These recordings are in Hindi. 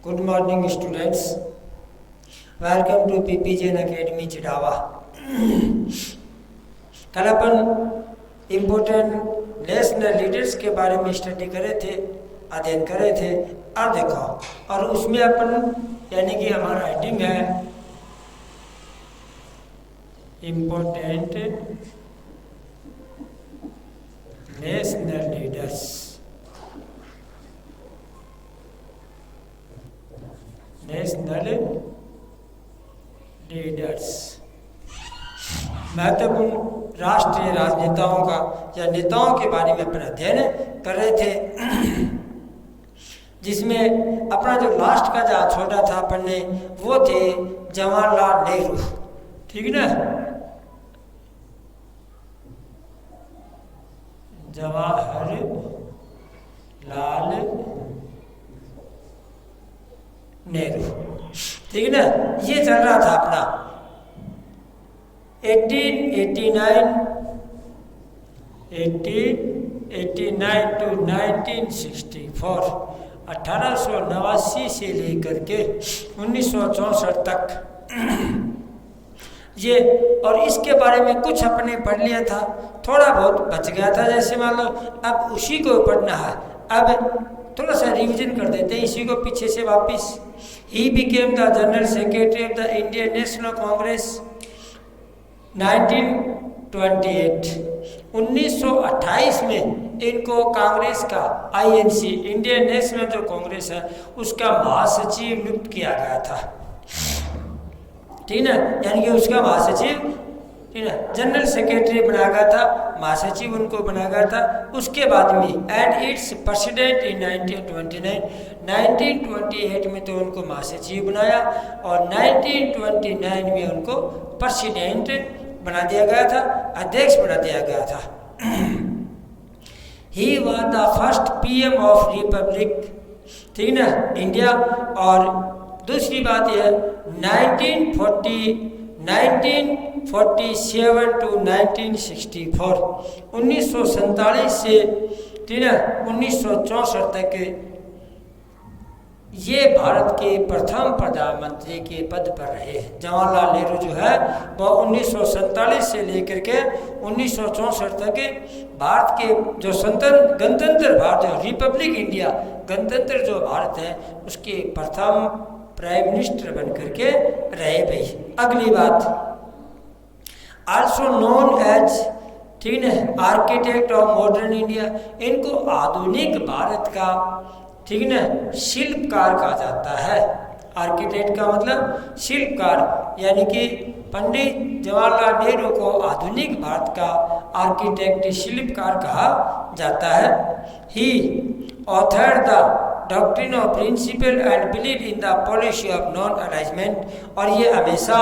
Good morning students, welcome to पीपीजेन अकेडमी चिटावा। कल अपन इम्पोर्टेंट नेशनल लीडर्स के बारे में स्टडी करे थे, अध्ययन करे थे। अब देखो, और उसमें अपन यानी कि हमारा हेडिंग है important national leaders. National leaders महत्वपूर्ण राष्ट्रीय राजनेताओं का या नेताओं के बारे में अपन अध्ययन कर रहे थे, जिसमें अपना जो लास्ट का जहाँ छोटा था अपन ने वो थे जवाहरलाल नेहरू। ठीक ना, जवाहरलाल नेहरू। ठीक ना, ये चल रहा था अपना 1889 टू 1964, 1889 से लेकर के 1964 तक ये। और इसके बारे में कुछ अपने पढ़ लिया था, थोड़ा बहुत बच गया था, जैसे मान लो अब उसी को पढ़ना है। अब थोड़ा सा रिवीजन कर देते हैं इसी को पीछे से वापस। He became the general secretary of the Indian national Congress 1928। 1928 में इनको कांग्रेस का INC इंडियन नेशनल जो कांग्रेस है उसका महासचिव नियुक्त किया गया था। ठीक है, यानी कि उसका महासचिव, ठीक है, जनरल सेक्रेटरी बनाया गया था, महासचिव उनको बनाया गया था। उसके बाद में एंड इट्स प्रेसिडेंट इन 1928 में तो उनको महासचिव बनाया और 1929 में उनको प्रेसिडेंट बना दिया गया था, अध्यक्ष बना दिया गया था। He was the first PM of Republic, ठीक ना, इंडिया। और दूसरी बात यह 1947 टू 1964, 1947 से, ठीक है, 1964 तक ये भारत के प्रथम प्रधानमंत्री के पद पर रहे। जवाहरलाल नेहरू जो है वो 1947 से लेकर के 1964 तक भारत के जो गणतंत्र भारत जो रिपब्लिक इंडिया गणतंत्र जो भारत है उसके प्रथम प्राइम मिनिस्टर बन करके रहे भाई। अगली बात, आल्सो नोन एज, ठीक है, आर्किटेक्ट ऑफ मॉडर्न इंडिया। इनको आधुनिक भारत का, ठीक ना, शिल्पकार कहा जाता है। आर्किटेक्ट का मतलब शिल्पकार, यानी कि पंडित जवाहरलाल नेहरू को आधुनिक भारत का आर्किटेक्ट शिल्पकार कहा जाता है। He authored the doctrine of principle and believe in the policy of non alignment. और ये हमेशा,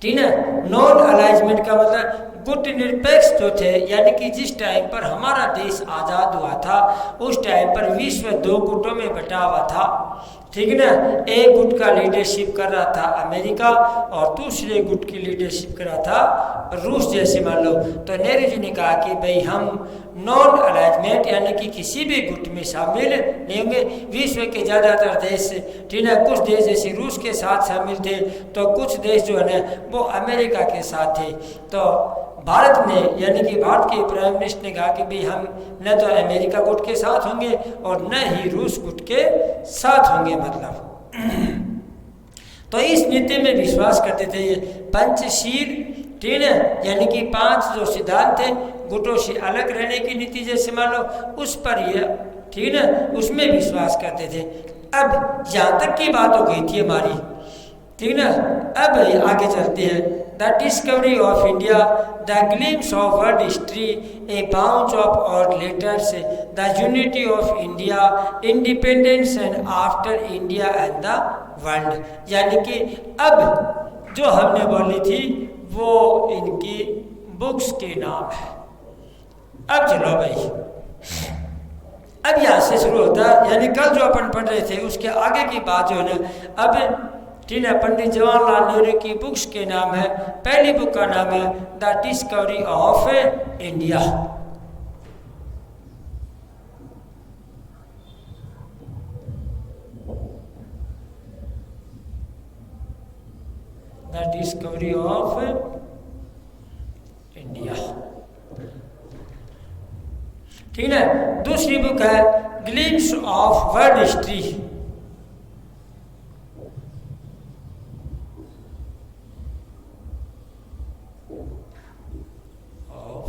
ठीक है, नॉन अलाइजमेंट का मतलब गुट निरपेक्ष जो थे, यानी कि जिस टाइम पर हमारा देश आज़ाद हुआ था उस टाइम पर विश्व 2 गुटों में बटा हुआ था। ठीक ना, एक गुट का लीडरशिप कर रहा था अमेरिका और दूसरे गुट की लीडरशिप कर रहा था रूस, जैसे मान लो। तो नेहरू जी ने कहा कि भाई हम नॉन अलाइजमेंट यानी कि किसी भी गुट में शामिल नहीं होंगे। विश्व के ज़्यादातर देश, ठीक है, कुछ देश जैसे रूस के साथ शामिल थे तो कुछ देश जो है ना वो अमेरिका के साथ थे। तो भारत ने, यानी कि भारत के प्राइम मिनिस्टर ने कहा कि भाई हम न तो अमेरिका गुट के साथ होंगे और न ही रूस गुट के साथ होंगे, मतलब। तो इस नीति में विश्वास करते थे ये पंचशील, ठीक है, यानी कि 5 जो सिद्धांत थे गुटों से अलग रहने की नीति, जैसे मान लो उस पर ये, ठीक है, उसमें विश्वास करते थे। अब यहाँ तक की बात हो गई थी हमारी, ठीक ना। अब आगे चलते हैं। The discovery of India, the glimpse of world history, a bound of और letters, the unity of India, independence and after India and the world. यानी कि अब जो हमने बोली थी वो इनकी बुक्स के नाम है। अब चलो भाई, अब यहाँ से शुरू होता है, यानी कल जो अपन पढ़ रहे थे उसके आगे की बात जो है ना, अब, ठीक है, पंडित जवाहरलाल नेहरू की बुक्स के नाम है। पहली बुक का नाम है the discovery of India. The discovery of India. ठीक है। दूसरी बुक है glimpse of world history. Of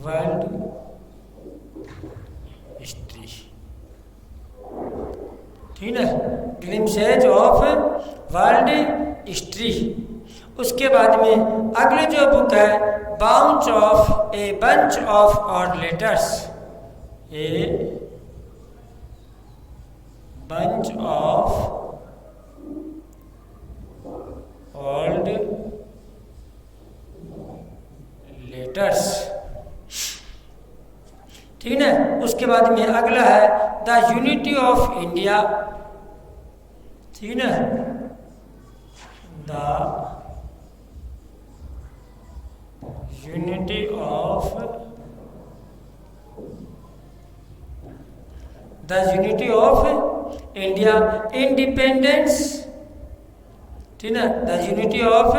world history. ठीक है, ग्लिम्सेज ऑफ वर्ल्ड हिस्ट्री। उसके बाद में अगली जो बुक है बाउंच ऑफ ए बंच ऑफ और letters, a bunch of old letters. ठीक है। उसके बाद में अगला है द यूनिटी ऑफ इंडिया। ठीक है, the unity of India, independence. ठीक है, the unity of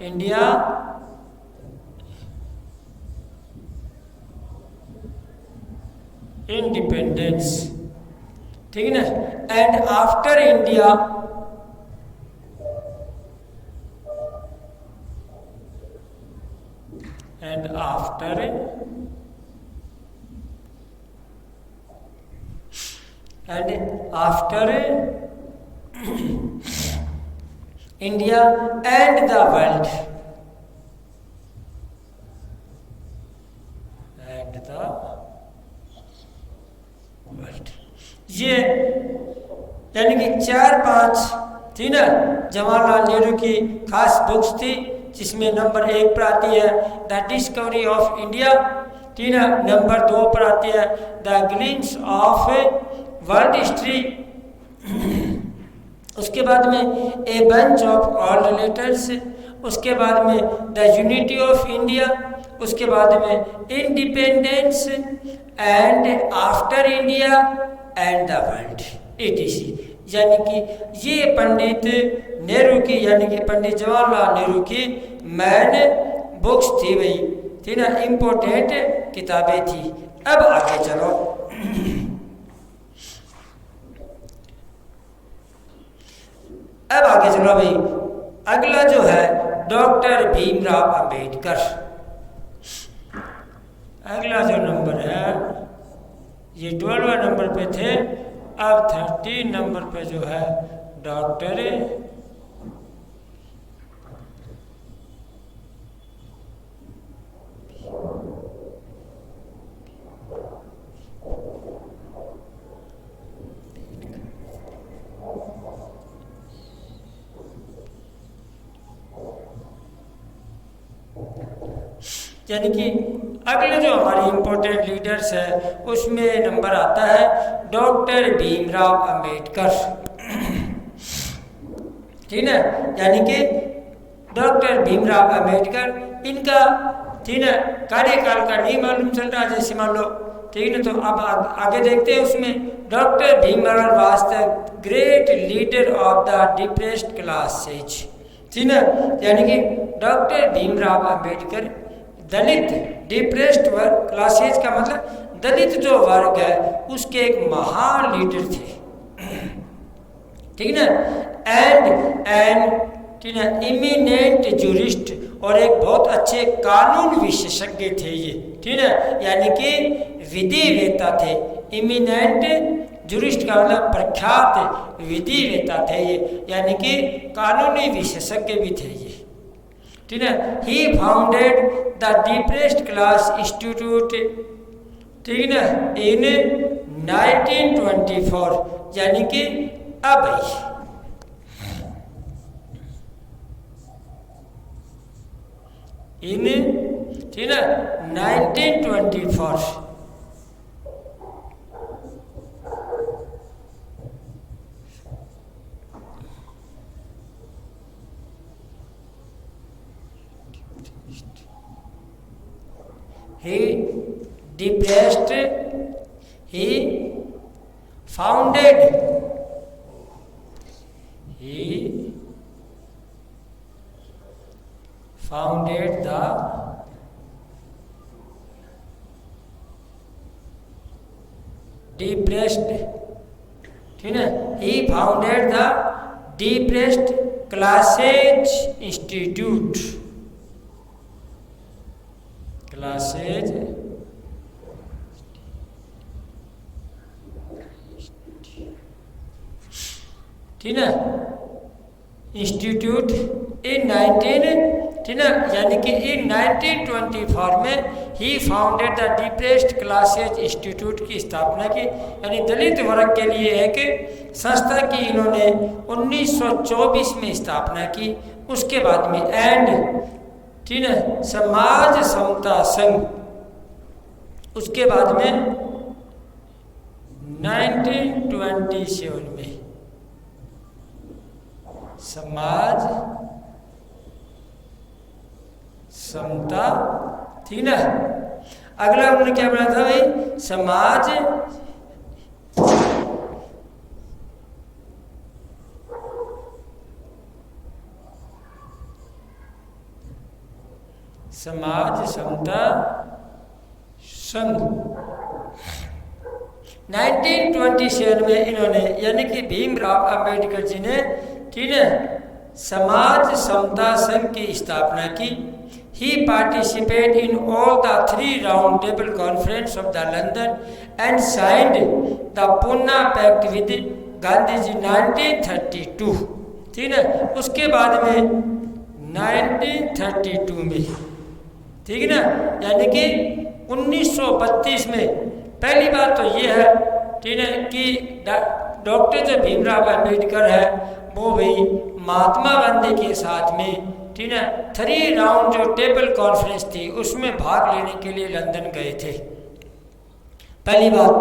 India independence. ठीक है ना। And after India, and after India and the world, ये यानी कि 4-5 थी ना जवाहरलाल नेहरू की खास बुक्स थी, जिसमें नंबर 1 पर आती है द डिस्कवरी ऑफ इंडिया। ठीक है, नंबर 2 पर आती है the glimpse of world history. उसके बाद में a bunch of all letters. उसके बाद में द यूनिटी ऑफ इंडिया। उसके बाद में independence and after India and the world, etc। यानी कि ये पंडित नेहरू की यानी कि पंडित जवाहरलाल नेहरू की मैन बुक्स थी भाई। थी ना, इम्पोर्टेंट किताबें थी। अब आगे चलो, अब आगे चलो भाई। अगला जो है डॉक्टर भीमराव अंबेडकर। अगला जो नंबर है ये 12वें नंबर पे थे, अब 13 नंबर पे जो है डॉक्टर यानी कि अगले जो हमारी इम्पोर्टेंट लीडर्स है उसमें नंबर आता है डॉक्टर भीमराव अंबेडकर। ठीक है, यानी कि डॉक्टर भीमराव अंबेडकर, इनका ठीक है कार्यकाल का नहीं मालूम चल रहा जैसे मान लो। ठीक है, तो अब आगे देखते हैं उसमें doctor Bhimrao was the great leader of the depressed classes. ठीक है, यानी कि डॉक्टर भीमराव अंबेडकर दलित डिप्रेस्ड वर्ग क्लासेज का मतलब दलित जो वर्ग है उसके एक महान लीडर थे। ठीक है ना। एंड ठीक है इमिनेंट जूरिस्ट, और एक बहुत अच्छे कानून विशेषज्ञ थे ये। ठीक है, यानी कि विधि वेता थे। इमिनेंट जूरिस्ट का मतलब प्रख्यात विधि वेता थे ये, यानी कि कानूनी विशेषज्ञ भी थे ये। ठीक है, he founded the depressed class institute. ठीक है ना, इन 1924, यानी कि अब इन ठीक है 1924 he depressed, he founded he founded the depressed, ठीक है, he founded the depressed classes institute, classes ठीक है इंस्टीट्यूट इन 19, ठीक है, यानी कि इन 1924 में he founded the depressed classes institute की स्थापना की, यानी दलित वर्ग के लिए एक संस्था की इन्होंने 1924 में स्थापना की। उसके बाद में एंड, ठीक है, समाज समता संघ, उसके बाद में 1927 में समाज समता, ठीक ना। अगला उन्होंने क्या बनाया था भाई, समाज समता संघ। 1927 में इन्होंने यानी कि भीमराव अंबेडकर जी ने, ठीक है, समाज समता संघ की स्थापना की। He participate in all the 3 round table conference of the London and signed the Poona pact with Gandhi ji 1932, ठीक है। उसके बाद में 1932 में, ठीक है ना, यानी कि 1932 में पहली बात तो ये है, ठीक है, कि डॉक्टर जो भीमराव अंबेडकर है वो भाई महात्मा गांधी के साथ में, ठीक है, 3 राउंड जो टेबल कॉन्फ्रेंस थी उसमें भाग लेने के लिए लंदन गए थे। पहली बात,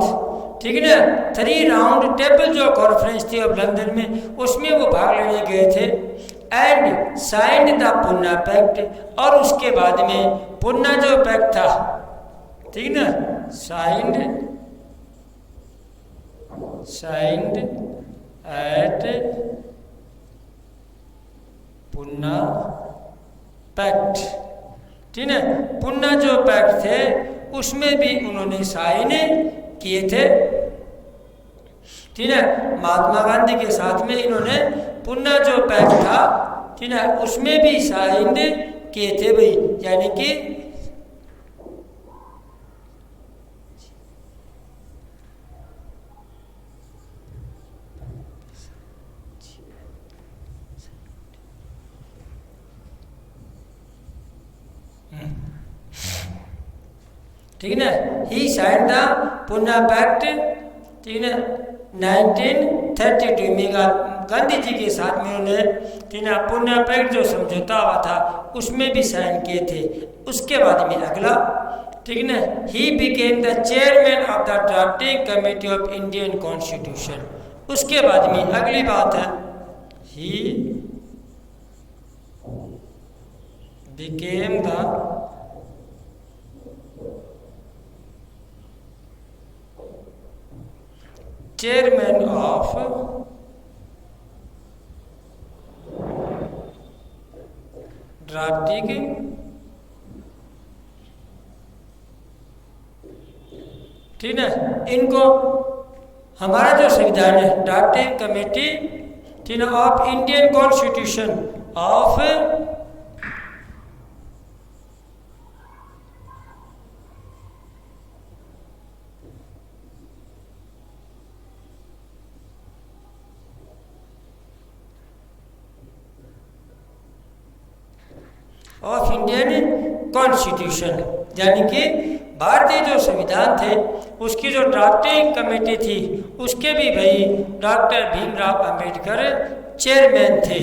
ठीक है ना, 3 राउंड टेबल जो कॉन्फ्रेंस थी अब लंदन में, उसमें वो भाग लेने गए थे। And signed the Poona pact, और उसके बाद में पूना जो पैक्ट था, ठीक ना, साइंड एट पूना पैक्ट, ठीक है, पूना जो पैक्ट थे उसमें भी उन्होंने साइन किए थे, ठीक है। महात्मा गांधी के साथ में इन्होंने पूना जो पैक्ट था, ठीक है, उसमें भी साइन किए थे भाई, यानी कि ठीक है ना, ही साइन द पूना पैक्ट, ठीक है, 1932 में गांधी जी के साथ में उन्होंने, ठीक है, पूना पैक्ट जो समझौता हुआ था उसमें भी साइन किए थे। उसके बाद में अगला, ठीक है ना, he became the chairman of the drafting committee of Indian constitution. उसके बाद में अगली बात है, he became the chairman of drafting, ठीक है, इनको हमारा जो संविधान है ड्राफ्टिंग कमेटी, ठीक है, of Indian constitution of Indian constitution, यानी कि भारतीय जो संविधान थे उसकी जो ड्राफ्टिंग कमेटी थी उसके भी भाई डॉक्टर भीमराव अंबेडकर चेयरमैन थे।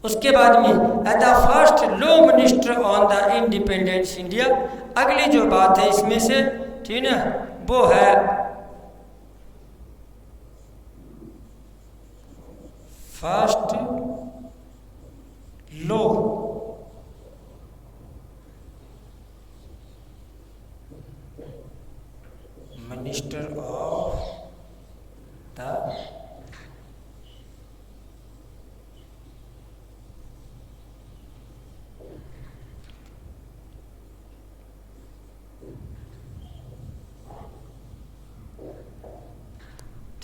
उसके बाद में as the first law minister on the independence India, अगली जो बात है इसमें से, ठीक है, वो है first law minister of the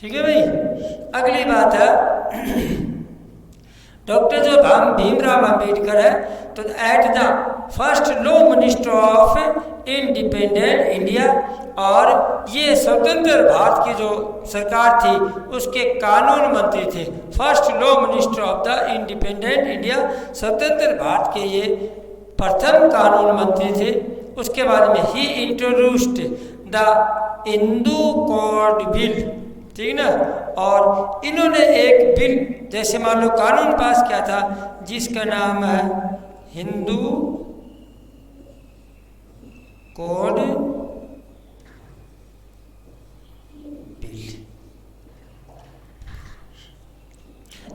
ठीक है भाई। अगली बात है डॉक्टर जो भीमराव अंबेडकर है, तो at the first law minister of independent India, और ये स्वतंत्र भारत की जो सरकार थी उसके कानून मंत्री थे। First law minister of the independent India, स्वतंत्र भारत के ये प्रथम कानून मंत्री थे। उसके बाद में he introduced the Hindu code bill, ठीक ना। और इन्होंने एक बिल, जैसे मान लो कानून पास किया था जिसका नाम है हिंदू कोड बिल,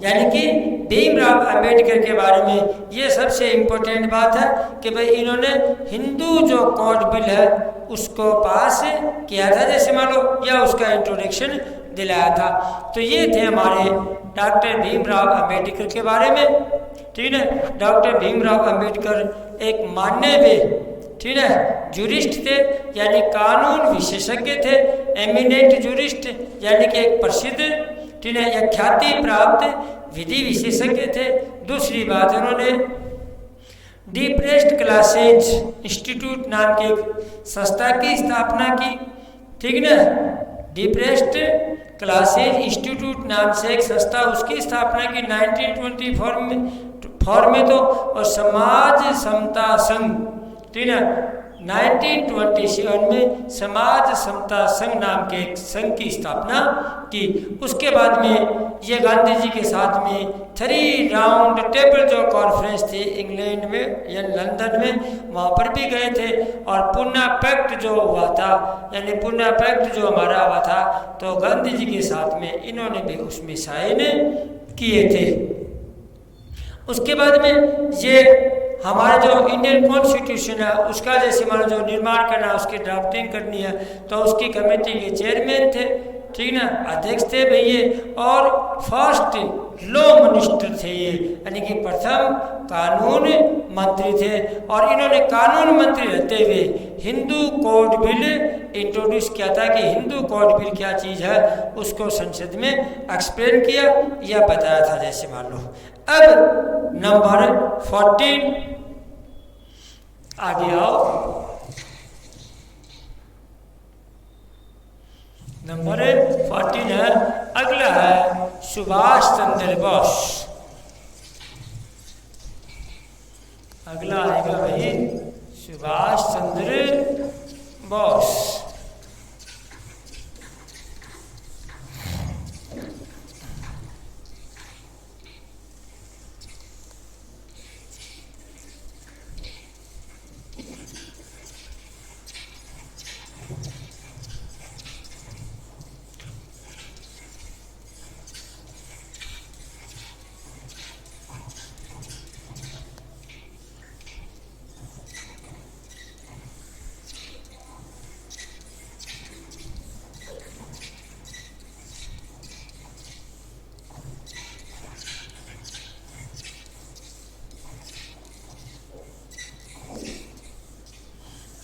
यानी कि भीमराव अंबेडकर के बारे में ये सबसे इम्पोर्टेंट बात है कि भाई इन्होंने हिंदू जो कोड बिल है उसको पास किया था, जैसे मान लो, या उसका इंट्रोडक्शन दिलाया था। तो ये थे हमारे डॉक्टर भीमराव अंबेडकर के बारे में, ठीक है। डॉक्टर भीमराव अंबेडकर एक मान्यवे, ठीक है, जूरिस्ट थे, यानी कानून विशेषज्ञ थे। एमिनेंट जूरिस्ट यानी कि एक प्रसिद्ध, ठीक है, या ख्याति प्राप्त विधि विशेषज्ञ थे। दूसरी बात, उन्होंने डिप्रेस्ड क्लासेज इंस्टीट्यूट नाम के एक संस्था की स्थापना की, ठीक ना। डिप्रेस्ड क्लासेज इंस्टीट्यूट नाम से एक संस्था, उसकी स्थापना की 1924 में तो, और समाज समता संघ, ठीक है, 1927 में समाज समता संघ नाम के एक संघ की स्थापना की। उसके बाद में ये गांधी जी के साथ में 3 राउंड टेबल जो कॉन्फ्रेंस थी इंग्लैंड में या लंदन में, वहाँ पर भी गए थे। और पुणे पैक्ट जो हुआ था, यानी पुणे पैक्ट जो हमारा हुआ था, तो गांधी जी के साथ में इन्होंने भी उसमें साइन किए थे। उसके बाद में ये हमारा जो इंडियन कॉन्स्टिट्यूशन है उसका जैसे हमारा जो निर्माण करना है, उसकी ड्राफ्टिंग करनी है, तो उसकी कमेटी के चेयरमैन थे, ठीक ना, अध्यक्ष थे भैया। और फर्स्ट लॉ मिनिस्टर थे ये, यानी कि प्रथम कानून मंत्री थे। और इन्होंने कानून मंत्री रहते हुए हिंदू कोड बिल इंट्रोड्यूस किया था कि हिंदू कोड बिल क्या चीज़ है, उसको संसद में एक्सप्लेन किया या बताया था, जैसे मान लो। अब नंबर 14 आगे आओ। नंबर 14 है, अगला है सुभाष चंद्र बोस। अगला आएगा भाई सुभाष चंद्र बोस।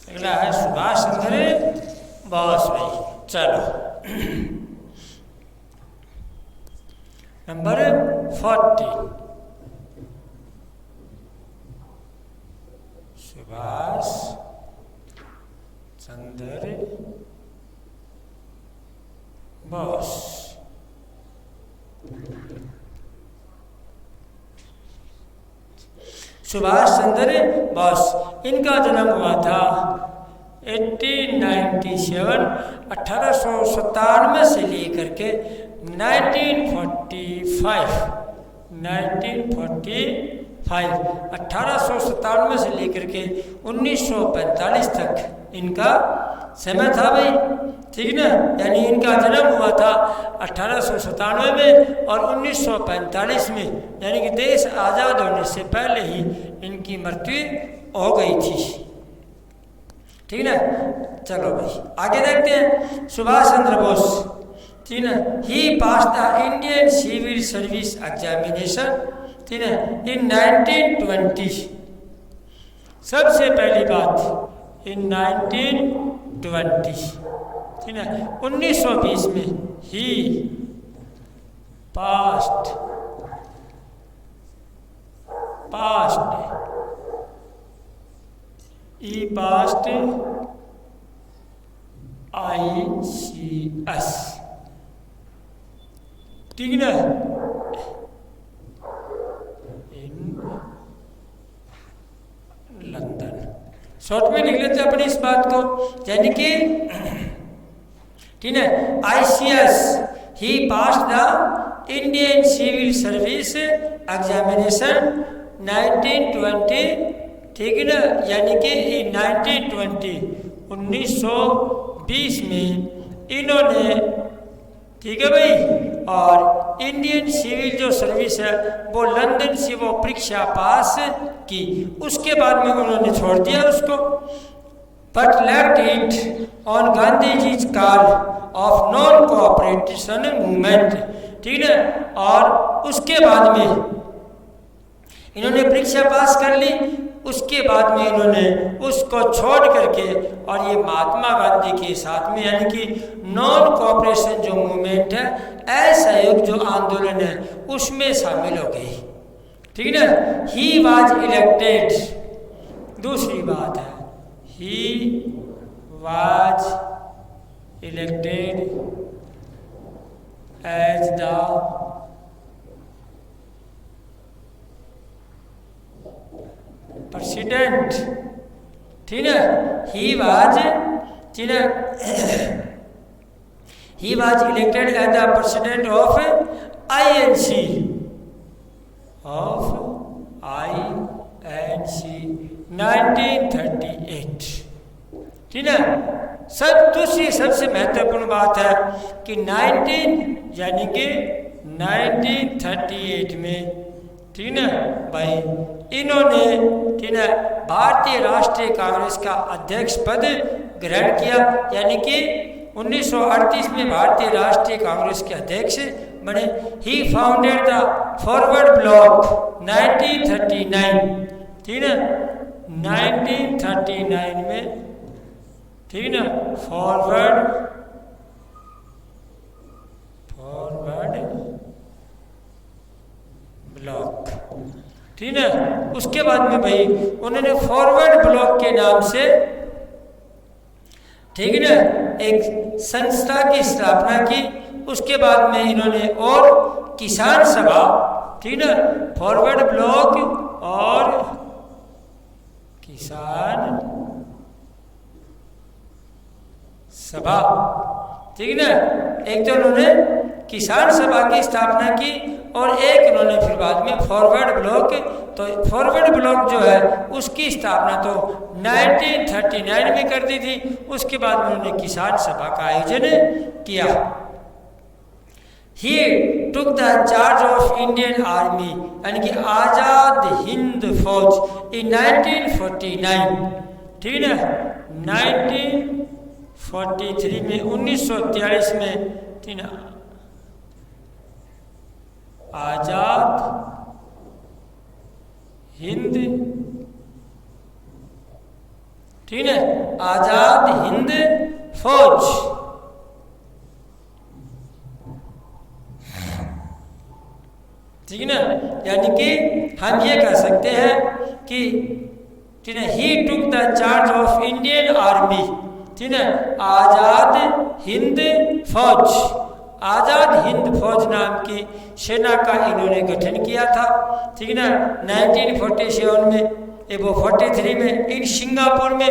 अगला है सुभाष चंद्र बोस भाई। चलो नंबर 40 सुभाष चंद्र बोस। सुभाष चंद्र बोस, इनका जन्म हुआ था 1897 से लेकर के 1897 से लेकर के 1945 तक इनका समय था भाई, ठीक ना। यानी इनका जन्म हुआ था 1897 में और 1945 में, यानी कि देश आज़ाद होने से पहले ही इनकी मृत्यु हो गई थी, ठीक ना। चलो भाई आगे देखते हैं। सुभाष चंद्र बोस, ठीक ना, he pass the Indian civil service examination, ठीक है, इन 1920। सबसे पहली बात इन 1920, ठीक है। 1920 में ही पास्ट ICS, ठीक है ना, इन लंदन। शॉर्ट में लिख लेते हैं अपनी इस बात को, यानी कि ठीक है, ICS ही pass the Indian civil service examination 1920, ठीक है ना, यानी कि 1920 में इन्होंने, ठीक है भाई, और इंडियन सिविल जो सर्विस है वो लंदन से वो परीक्षा पास की, उसके बाद में उन्होंने छोड़ दिया उसको, but left it on Gandhi ji call of non cooperation movement, ठीक है। और उसके बाद में इन्होंने परीक्षा पास कर ली, उसके बाद में इन्होंने उसको छोड़ करके और ये महात्मा गांधी के साथ में, यानी कि नॉन कोऑपरेशन जो मूवमेंट है, असहयोग जो आंदोलन है, उसमें शामिल हो गई, ठीक है ना। ही वाज इलेक्टेड, दूसरी बात है, he was elected as the president, ठीक है। ही वाज, ठीक है, he was elected as the president of INC 1938, ठीक है। दूसरी सबसे महत्वपूर्ण बात है कि 1938 में, ठीक है भाई, इन्होंने, ठीक है, भारतीय राष्ट्रीय कांग्रेस का अध्यक्ष पद ग्रहण किया, यानी कि 1938 में भारतीय राष्ट्रीय कांग्रेस के अध्यक्ष बने। ही फाउंडेड द फॉरवर्ड ब्लॉक 1939, ठीक है, 1939 में, ठीक है ना, फॉरवर्ड ब्लॉक, ठीक है। उसके बाद में भाई उन्होंने फॉरवर्ड ब्लॉक के नाम से, ठीक है ना, एक संस्था की स्थापना की। उसके बाद में इन्होंने और किसान सभा, ठीक है, फॉरवर्ड ब्लॉक और किसान सभा, ठीक है ना, एक तो उन्होंने किसान सभा की स्थापना की और एक उन्होंने फिर बाद में फॉरवर्ड ब्लॉक, तो फॉरवर्ड ब्लॉक जो है उसकी स्थापना तो 1939 में कर दी थी। उसके बाद में उन्होंने किसान सभा का आयोजन किया। He took the charge of Indian army, यानी कि आज़ाद हिंद फौज, इन 1949, ठीक है, 1943 में, 1943 में, ठीक है, आजाद हिंद, ठीक है, आजाद हिंद फौज, ठीक है ना, यानी कि हम ये कह सकते हैं कि, ठीक है, he took the charge of Indian army, ठीक है, आजाद हिंद फौज, आज़ाद हिंद फौज नाम की सेना का इन्होंने गठन किया था, ठीक है ना, 1947 में, वो 43 में इन सिंगापुर में,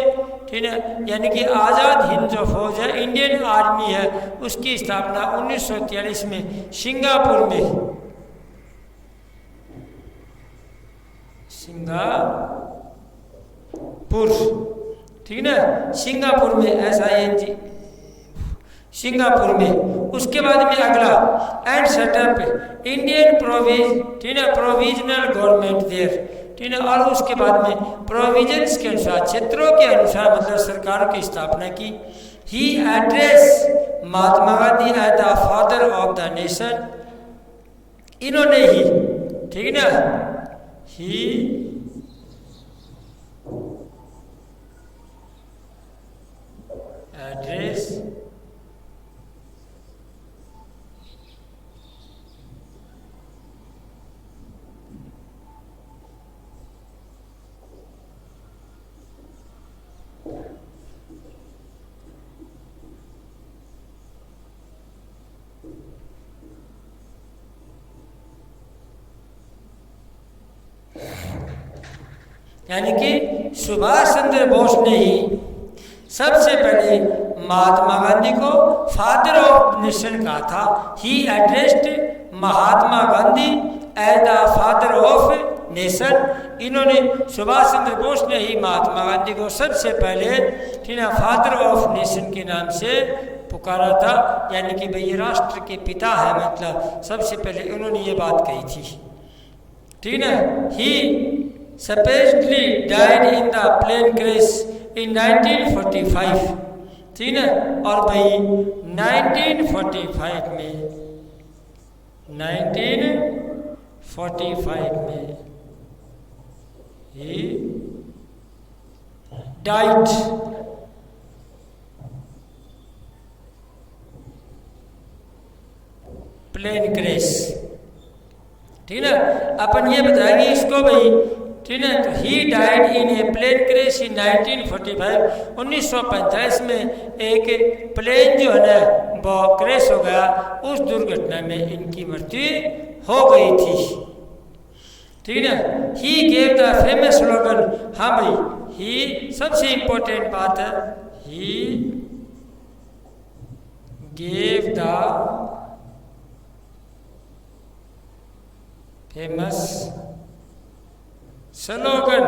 ठीक है, यानी कि आज़ाद हिंद जो फौज है, इंडियन आर्मी है, उसकी स्थापना 1943 में सिंगापुर में, ठीक है ना, सिंगापुर में, SING, सिंगापुर में। उसके बाद में अगला, and set up Indian provisional government there, ठीक है, और उसके बाद में प्रोविजंस के अनुसार, क्षेत्रों के अनुसार, मतलब सरकारों की स्थापना की। He address Mahatma Gandhi as the father of the nation, इन्होंने ही, ठीक है ना, ही एड्रेस यानी कि सुभाष चंद्र बोस ने ही सबसे पहले महात्मा गांधी को फादर ऑफ नेशन कहा था। He addressed Mahatma Gandhi as the father of nation. इन्होंने सुभाष चंद्र बोस ने ही महात्मा गांधी को सबसे पहले ठीक है फादर ऑफ नेशन के नाम से पुकारा था, यानी कि भाई ये राष्ट्र के पिता है, मतलब सबसे पहले उन्होंने ये बात कही थी। ठीक है ना। ही supposedly died in the plane crash in 1945। ठीक है। और भाई 1945 में he died प्लेन क्रैश। ठीक है। अपन ये बताएंगे इसको भाई। ठीक है। तो he died in a plane crash in 1945। 1945 में एक प्लेन जो है ना वो क्रैश हो गया, उस दुर्घटना में इनकी मृत्यु हो गई थी। ठीक है। He gave the famous slogan. हाँ भाई, ही सबसे इंपॉर्टेंट बात है, he gave the famous slogan.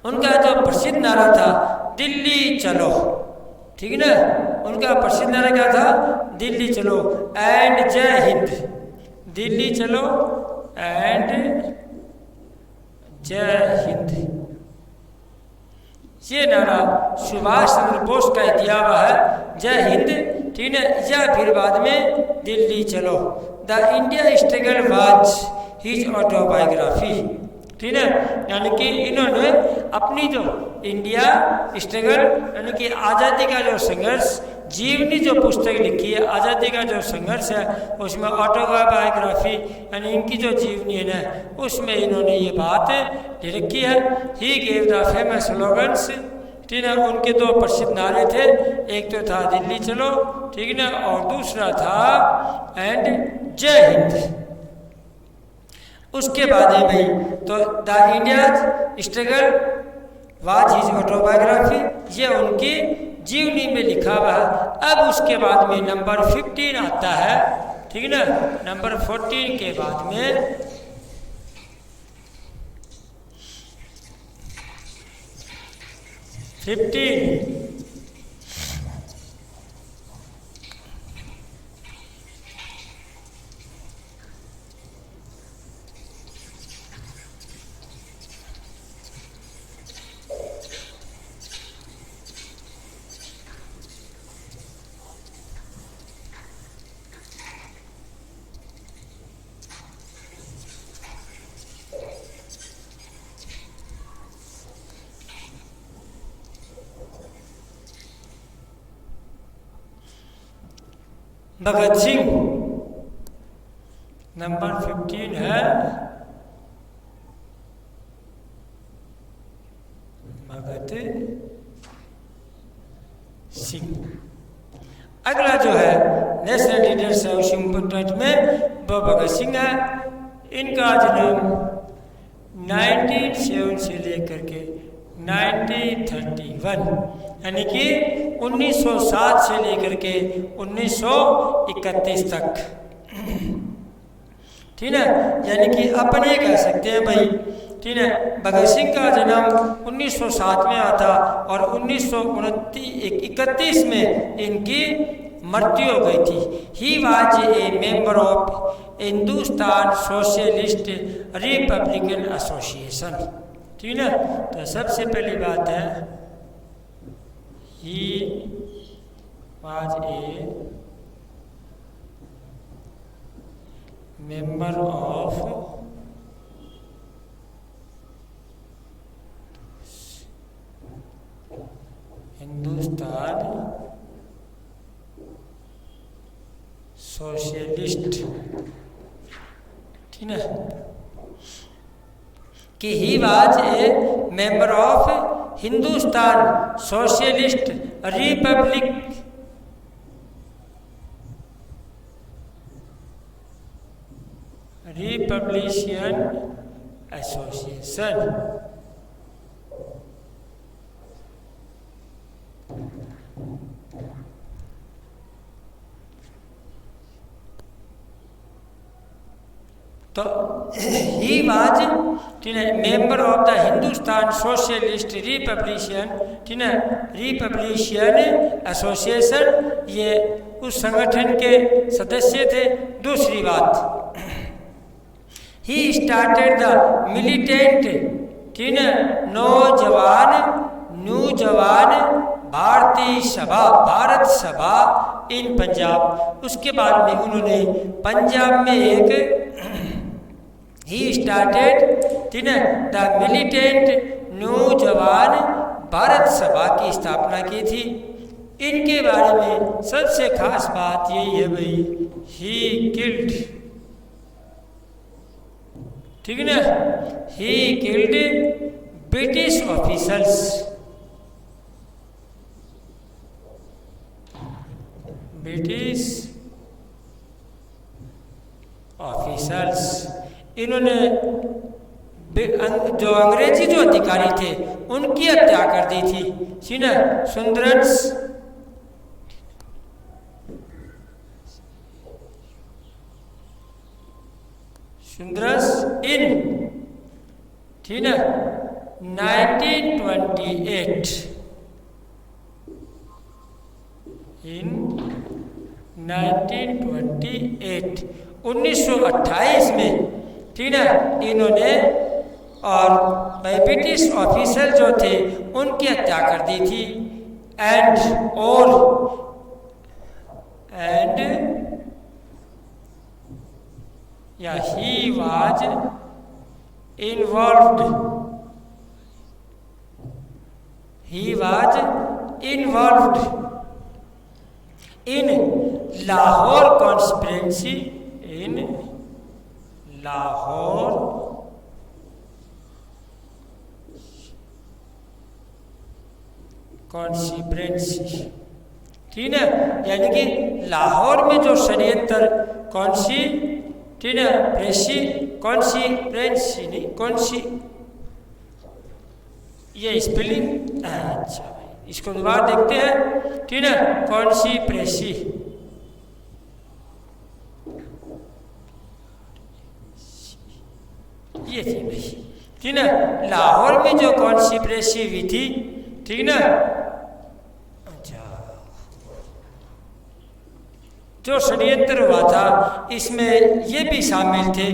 उनका जो प्रसिद्ध नारा था दिल्ली चलो। ठीक है ना। उनका प्रसिद्ध नारा क्या था? दिल्ली चलो एंड जय हिंद। दिल्ली चलो एंड जय हिंद, ये नारा सुभाष चंद्र बोस का दिया हुआ है, जय हिंद। ठीक है। या फिर बाद में दिल्ली चलो। The India struggle was his autobiography. ठीक है। यानी कि इन्होंने अपनी जो इंडिया स्ट्रगल यानी कि आज़ादी का जो संघर्ष जीवनी जो पुस्तक लिखी है, आज़ादी का जो संघर्ष है, उसमें ऑटोबायोग्राफी यानी इनकी जो जीवनी है ना, उसमें इन्होंने ये बात लिखी है। He gave the famous slogans. ठीक है। उनके दो प्रसिद्ध नारे थे, एक तो था दिल्ली चलो, ठीक है ना, और दूसरा था एंड जय हिंद। उसके बाद है भाई तो the India struggle was his autobiography, ये उनकी जीवनी में लिखा हुआ है। अब उसके बाद में नंबर 15 आता है। ठीक है ना। नंबर 14 के बाद में भगत सिंह नंबर 15 है। भगत सिंह। अगला जो है नेशनल लीडर्स है उस इम्पोर्टेंट में वो भगत सिंह है। इनका जन्म 1907 से लेकर के 1931 यानी कि 1907 से लेकर के 1931 तक। ठीक है। यानी कि अपन ये कह सकते हैं भाई। ठीक है। भगत सिंह का जन्म 1907 में आता और 1931 में इनकी मृत्यु हो गई थी। He was a member of Hindustan socialist republican association. ठीक है। तो सबसे पहली बात है he was a member of Hindustan socialist. ठीक है। कि he was a member of Hindustan socialist republic republican association. तो he was member of the Hindustan socialist republican association, ये उस संगठन के सदस्य थे। दूसरी बात, ही स्टार्टेड द मिलिटेंट नौजवान भारत सभा इन पंजाब। उसके बाद में उन्होंने पंजाब में एक ही स्टार्टेड द मिलिटेंट नौजवान भारत सभा की स्थापना की थी। इनके बारे में सबसे खास बात यही है भाई, ही किल्ड, ठीक है ना, ही किल्ड ब्रिटिश ऑफिसर्स, इन्होंने जो अंग्रेजी जो अधिकारी थे उनकी हत्या कर दी थी। सुंदरस इन 1928 1928 में इन्होंने और ब्रिटिश ऑफिसर जो थे उनकी हत्या कर दी थी। And he was involved in Lahore conspiracy, ठीक है, यानी कि लाहौर में जो षड्यंत्र ये स्पेलिंग, अच्छा इसको दोबारा देखते हैं, ठीक है, कॉन्स्पिरेसी, ये थी भाई, ठीक ना, लाहौर में जो कॉन्स्पिरेसी हुई थी, ठीक ना, अच्छा जो षड्यंत्र हुआ था इसमें ये भी शामिल थे।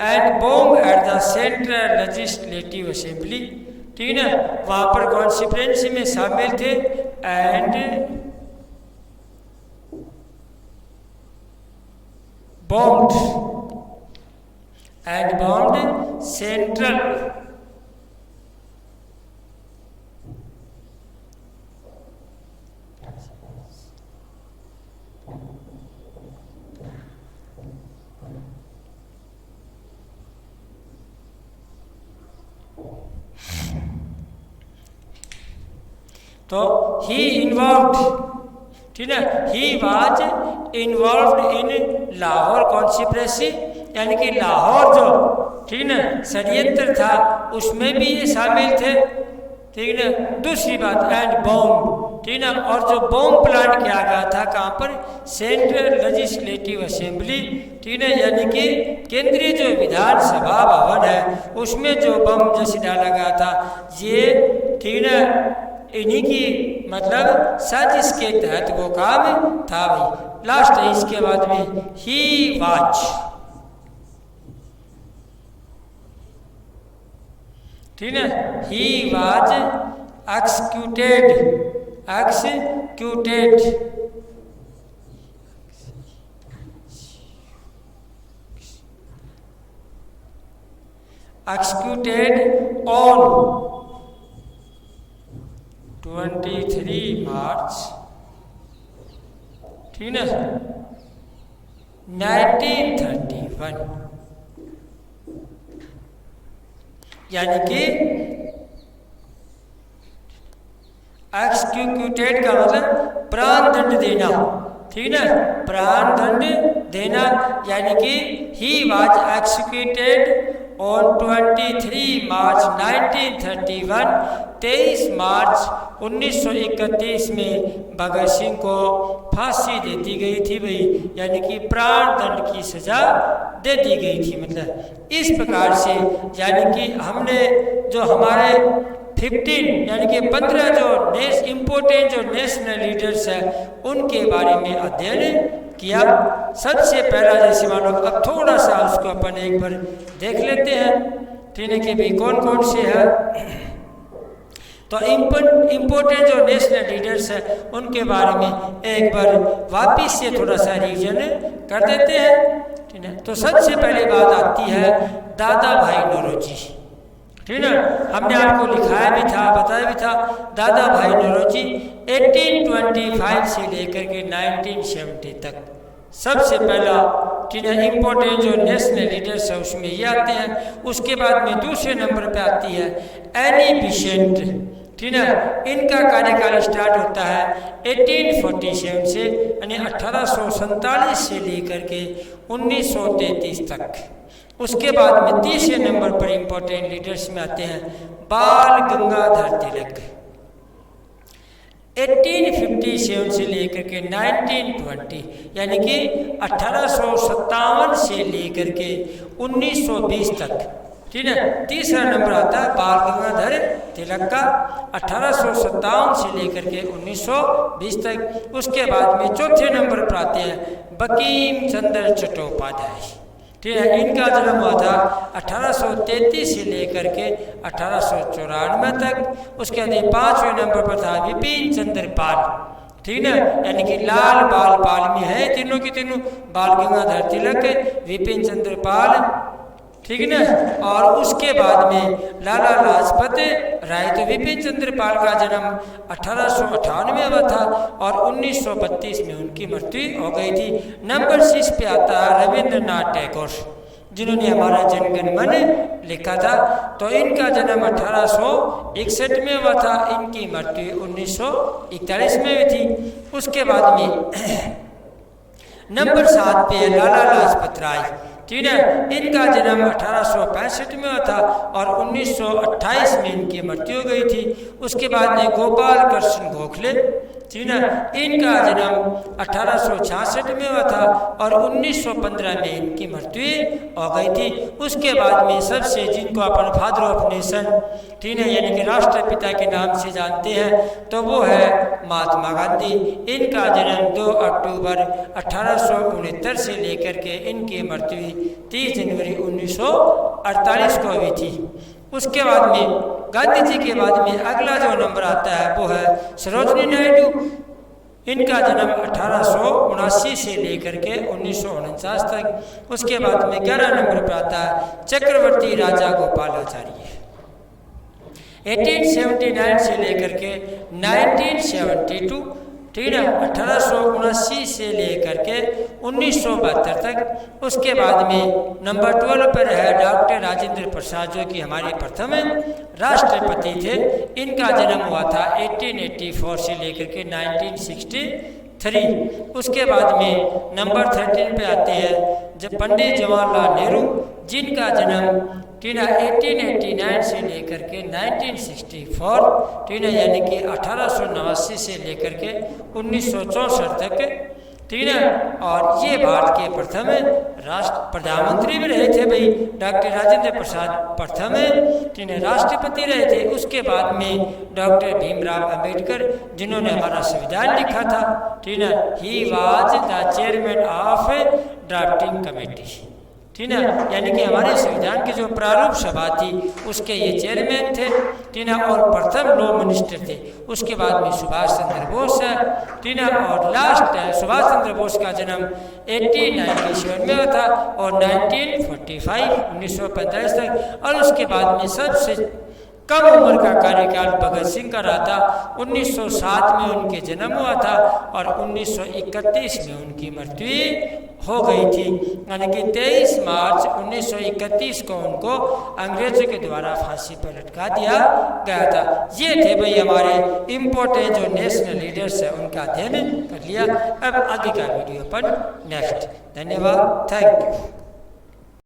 And bomb at the central legislative assembly, ठीक है, वहाँ पर कॉन्स्पिरेसी में शामिल थे। एंड बॉम्ब्ड सेंट्रल तो ही इन्वॉल्व्ड, ठीक है, he was involved in Lahore conspiracy, यानी कि लाहौर जो, ठीक ना, षड्यंत्र था उसमें भी ये शामिल थे, ठीक ना। दूसरी बात, एंड बॉम्ब, ठीक ना, और जो बॉम्ब प्लांट किया गया था कहाँ पर, सेंट्रल लेजिस्लेटिव असेंबली, ठीक है, यानी कि केंद्रीय जो विधानसभा भवन है उसमें जो बम जैसे डाला गया था, ये, ठीक ना, इन्हीं की मतलब साजिश के तहत वो काम था भाई। लास्ट है इसके बाद में, ही वाज, ठीक है, ही वाज एक्सक्यूटेड ऑन 23 मार्च, ठीक है, 1931, यानी कि एक्सक्यूटेड का मतलब प्राण दंड देना, ठीक ना, प्राण दंड देना, यानी कि ही वाज एक्सिक्यूटेड ऑन 23 मार्च 1931, 23 मार्च 1931 में भगत सिंह को फांसी दे दी गई थी भाई, यानी कि प्राण दंड की सजा दे दी गई थी। मतलब इस प्रकार से यानी कि हमने जो हमारे 15 यानी कि 15 जो इम्पोर्टेंट जो नेशनल लीडर्स हैं उनके बारे में अध्ययन किया। सबसे पहला जैसे मानो अब थोड़ा सा उसको अपन एक बार देख लेते हैं, ठीक है कि भाई कौन कौन से हैं। तो इम्पोर्टेंट जो नेशनल लीडर्स हैं उनके बारे में एक बार वापिस से थोड़ा सा रिवीजन कर देते हैं, ठीक है। तो सबसे पहले बात आती है दादा भाई नौरोजी, ठीक है। हमने आपको लिखाया भी था, बताया भी था, दादा भाई नौरोजी 1825 से लेकर के 1970 तक सबसे पहला, ठीक है, इम्पोर्टेंट जो नेशनल लीडर्स है उसमें ये आते हैं। उसके बाद में दूसरे नंबर पे आती है एनी बिसेंट, ठीक है। इनका कार्यकाल स्टार्ट होता है 1847 से, यानी 1847 से लेकर के 1933 तक। उसके बाद में तीसरे नंबर पर इम्पोर्टेंट लीडर्स में आते हैं बाल गंगाधर तिलक, 1857 से लेकर के 1920, यानी कि 1857 से लेकर के 1920 तक, ठीक है। तीसरा नंबर आता है बाल गंगाधर तिलक का 1857 से लेकर के 1920 तक। उसके बाद में चौथे नंबर पर आते हैं बंकिम चंद्र चट्टोपाध्याय, ठीक है। इनका जन्म हुआ था 1833 से लेकर के 1894 तक। उसके बाद 5वें नंबर पर था विपिन चंद्र पाल, ठीक है, यानी कि लाल बाल पाल में है तीनों की तीनों, बाल गंगाधर तिलक, विपिन चंद्र पाल, ठीक है ना। और उसके बाद में लाला लाजपत राय, तो विपिन चंद्र पाल का जन्म 1898 में हुआ था और 1932 में उनकी मृत्यु हो गई थी। नंबर 6 पे आता है रविंद्रनाथ टैगोर, जिन्होंने हमारा जनगण मन लिखा था। तो इनका जन्म 1861 में हुआ था, इनकी मृत्यु 1941 में हुई थी। उसके बाद में नंबर 7 पे लाला लाजपत राय, ठीक है। इनका जन्म 1865 में हुआ था और 1928 में इनकी मृत्यु हो गई थी। उसके बाद में गोपाल कृष्ण गोखले, ठीक है। इनका जन्म 1866 में हुआ था और 1915 में इनकी मृत्यु हो गई थी। उसके बाद में सबसे जिनको अपन फादर ऑफ नेशन, ठीक है, यानी कि राष्ट्रपिता के नाम से जानते हैं, तो वो है महात्मा गांधी। इनका जन्म 2 अक्टूबर 1869 से लेकर के इनकी मृत्यु 30 जनवरी 1948 को हुई थी। उसके बाद में गांधी जी के बाद में अगला जो नंबर आता है वो है सरोजनी नायडू। इनका जन्म 1879 से लेकर के 1949 तक। उसके बाद में 11 नंबर पर आता है चक्रवर्ती राजा गोपालाचार्य, 1879 से लेकर के 1972, ठीक है, 1879 से लेकर के 1972 तक। उसके बाद में नंबर 12 पर है डॉक्टर राजेंद्र प्रसाद, जो कि हमारे प्रथम राष्ट्रपति थे। इनका जन्म हुआ था 1884 से लेकर के 1963। उसके बाद में नंबर 13 पे आते हैं जब पंडित जवाहरलाल नेहरू, जिनका जन्म 1889 से लेकर के 1964, ठीक है, यानी कि 1889 से लेकर के 1964 तक, ठीक है। और ये भारत के प्रथम प्रधानमंत्री भी रहे थे भाई, डॉक्टर राजेंद्र प्रसाद प्रथम, ठीक है, राष्ट्रपति रहे थे। उसके बाद में डॉक्टर भीमराव अंबेडकर, जिन्होंने हमारा संविधान लिखा था, ठीक है, he was the chairman of drafting committee, ठीक है, यानी कि हमारे संविधान की जो प्रारूप सभा थी उसके ये चेयरमैन थे, ठीक है, और प्रथम लॉ मिनिस्टर थे। उसके बाद में सुभाष चंद्र बोस है, ठीक है, और लास्ट है सुभाष चंद्र बोस का जन्म 1897 में हुआ था और 1945 1945 तक। और उसके बाद में सबसे कम उम्र का कार्यकाल भगत सिंह का रहा था। 1907 में उनके जन्म हुआ था और 1931 में उनकी मृत्यु हो गई थी, यानी कि 23 मार्च 1931 को उनको अंग्रेजों के द्वारा फांसी पर लटका दिया गया था। ये थे भाई हमारे इम्पोर्टेंट जो नेशनल लीडर्स है, उनका अध्ययन कर लिया। अब आगे का वीडियो पर नेक्स्ट। धन्यवाद, थैंक यू।